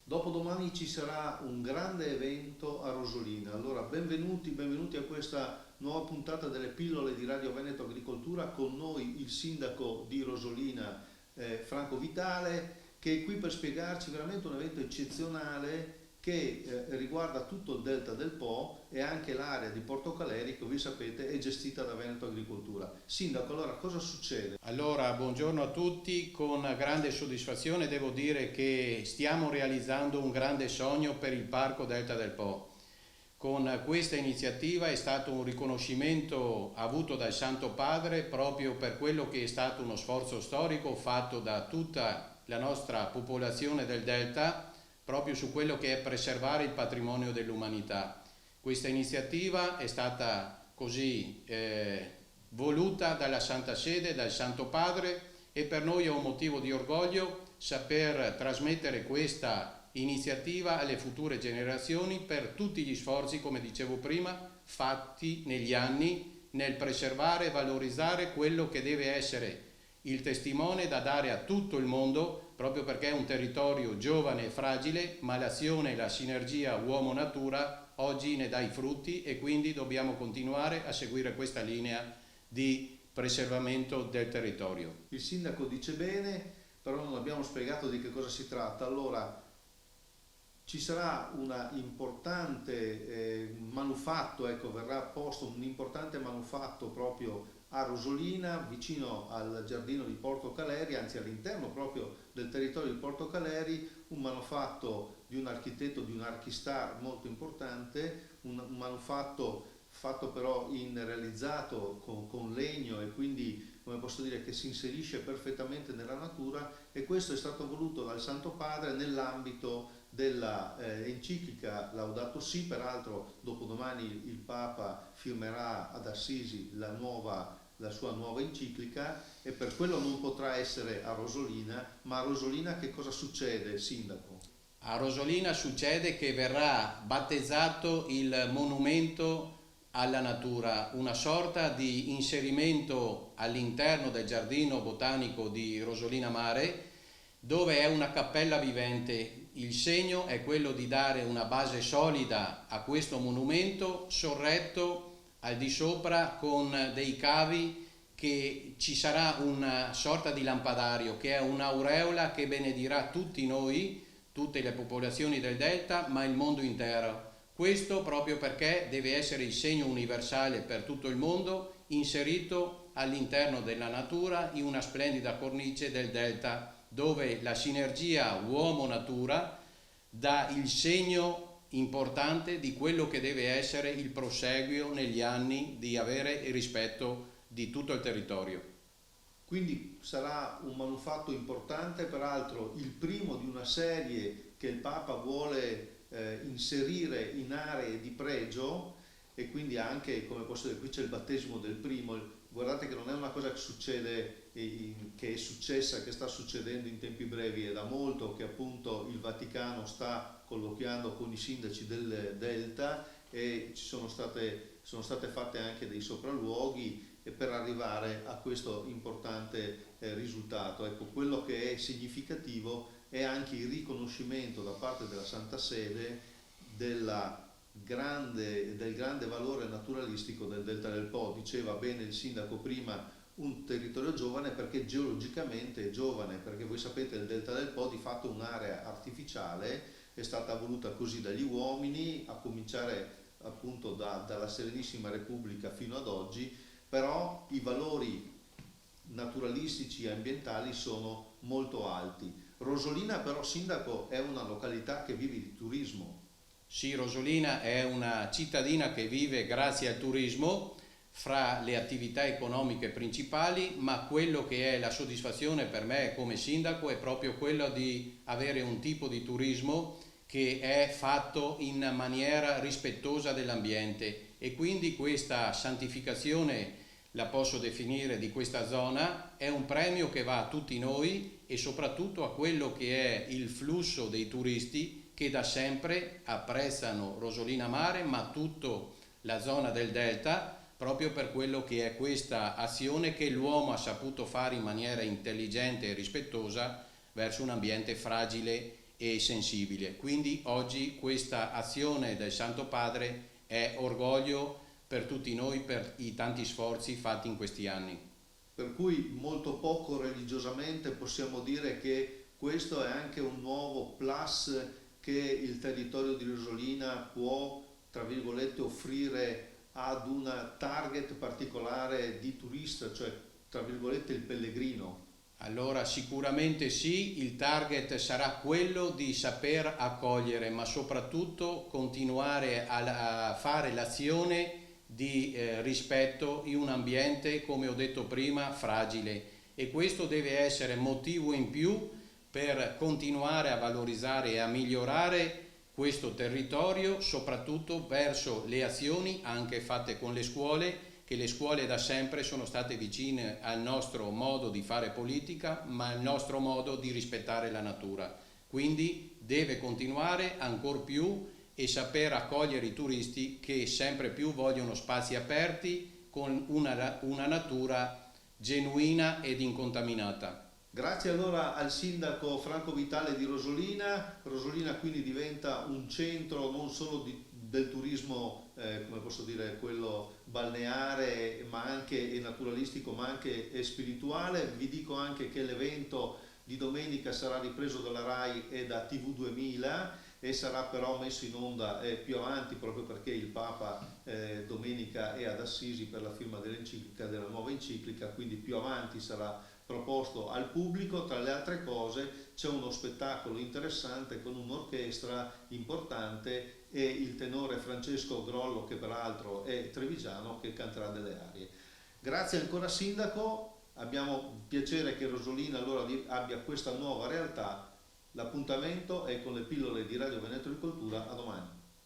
Dopodomani ci sarà un grande evento a Rosolina. Allora, benvenuti a questa nuova puntata delle pillole di Radio Veneto Agricoltura. Con noi il sindaco di Rosolina, Franco Vitale, che è qui per spiegarci veramente un evento eccezionale che riguarda tutto il delta del Po e anche l'area di Porto Caleri, che voi sapete è gestita da Veneto Agricoltura. Sindaco, allora cosa succede? Allora, buongiorno a tutti, con grande soddisfazione devo dire che stiamo realizzando un grande sogno per il Parco Delta del Po. Con questa iniziativa è stato un riconoscimento avuto dal Santo Padre proprio per quello che è stato uno sforzo storico fatto da tutta la nostra popolazione del Delta proprio su quello che è preservare il patrimonio dell'umanità. Questa iniziativa è stata così voluta dalla Santa Sede, dal Santo Padre, e per noi è un motivo di orgoglio saper trasmettere questa iniziativa alle future generazioni per tutti gli sforzi, come dicevo prima, fatti negli anni nel preservare e valorizzare quello che deve essere il testimone da dare a tutto il mondo, proprio perché è un territorio giovane e fragile, ma l'azione e la sinergia uomo-natura oggi ne dà i frutti e quindi dobbiamo continuare a seguire questa linea di preservamento del territorio. Il sindaco dice bene, però non abbiamo spiegato di che cosa si tratta. Allora, ci sarà un importante manufatto, ecco, verrà posto un importante manufatto proprio a Rosolina, vicino al giardino di Porto Caleri, anzi all'interno proprio del territorio di Porto Caleri, un manufatto di un architetto, di un archistar molto importante, un manufatto fatto però realizzato con legno e quindi, come posso dire, che si inserisce perfettamente nella natura, e questo è stato voluto dal Santo Padre nell'ambito della enciclica Laudato Si. Peraltro dopodomani il Papa firmerà ad Assisi la sua nuova enciclica, e per quello non potrà essere a Rosolina. Ma a Rosolina che cosa succede, Sindaco? A Rosolina succede che verrà battezzato il monumento alla natura, una sorta di inserimento all'interno del giardino botanico di Rosolina Mare, dove è una cappella vivente. Il segno è quello di dare una base solida a questo monumento, sorretto al di sopra con dei cavi, che ci sarà una sorta di lampadario che è un'aureola che benedirà tutti noi, tutte le popolazioni del Delta, ma il mondo intero. Questo proprio perché deve essere il segno universale per tutto il mondo, inserito all'interno della natura in una splendida cornice del Delta, dove la sinergia uomo-natura dà il segno importante di quello che deve essere il proseguio negli anni di avere il rispetto di tutto il territorio. Quindi sarà un manufatto importante, peraltro il primo di una serie che il Papa vuole inserire in aree di pregio, e quindi anche, come posso dire, qui c'è il battesimo del primo. Guardate che non è una cosa che succede, che è successa, che sta succedendo in tempi brevi, è da molto che appunto il Vaticano sta colloquiando con i sindaci del Delta, e sono state fatte anche dei sopralluoghi per arrivare a questo importante risultato. Ecco, quello che è significativo è anche il riconoscimento da parte della Santa Sede del grande valore naturalistico del Delta del Po. Diceva bene il sindaco prima, un territorio giovane perché geologicamente è giovane, perché voi sapete il Delta del Po di fatto è un'area artificiale, è stata voluta così dagli uomini, a cominciare appunto dalla Serenissima Repubblica fino ad oggi, però i valori naturalistici e ambientali sono molto alti. Rosolina però, sindaco, è una località che vive di turismo. Sì, Rosolina è una cittadina che vive grazie al turismo, fra le attività economiche principali, ma quello che è la soddisfazione per me come sindaco è proprio quello di avere un tipo di turismo che è fatto in maniera rispettosa dell'ambiente, e quindi questa santificazione, la posso definire, di questa zona è un premio che va a tutti noi e soprattutto a quello che è il flusso dei turisti che da sempre apprezzano Rosolina Mare, ma tutta la zona del Delta, proprio per quello che è questa azione che l'uomo ha saputo fare in maniera intelligente e rispettosa verso un ambiente fragile e sensibile. Quindi oggi questa azione del Santo Padre è orgoglio per tutti noi, per i tanti sforzi fatti in questi anni. Per cui molto poco religiosamente possiamo dire che questo è anche un nuovo plus che il territorio di Rosolina può, tra virgolette, offrire ad una target particolare di turista, cioè tra virgolette il pellegrino. Allora sicuramente sì, il target sarà quello di saper accogliere, ma soprattutto continuare a fare l'azione di rispetto in un ambiente, come ho detto prima, fragile, e questo deve essere motivo in più per continuare a valorizzare e a migliorare questo territorio, soprattutto verso le azioni anche fatte con le scuole, che le scuole da sempre sono state vicine al nostro modo di fare politica, ma al nostro modo di rispettare la natura. Quindi deve continuare ancor più e saper accogliere i turisti che sempre più vogliono spazi aperti con una natura genuina ed incontaminata. Grazie allora al sindaco Franco Vitale di Rosolina. Rosolina quindi diventa un centro non solo del turismo, come posso dire, quello balneare, ma anche e naturalistico, ma anche spirituale. Vi dico anche che l'evento di domenica sarà ripreso dalla RAI e da TV 2000 e sarà però messo in onda più avanti, proprio perché il Papa domenica è ad Assisi per la firma dell'enciclica, della nuova enciclica, quindi più avanti sarà proposto al pubblico. Tra le altre cose c'è uno spettacolo interessante con un'orchestra importante e il tenore Francesco Grollo, che peraltro è trevigiano, che canterà delle arie. Grazie ancora sindaco, abbiamo piacere che Rosolina allora abbia questa nuova realtà. L'appuntamento è con le pillole di Radio Veneto di Cultura a domani.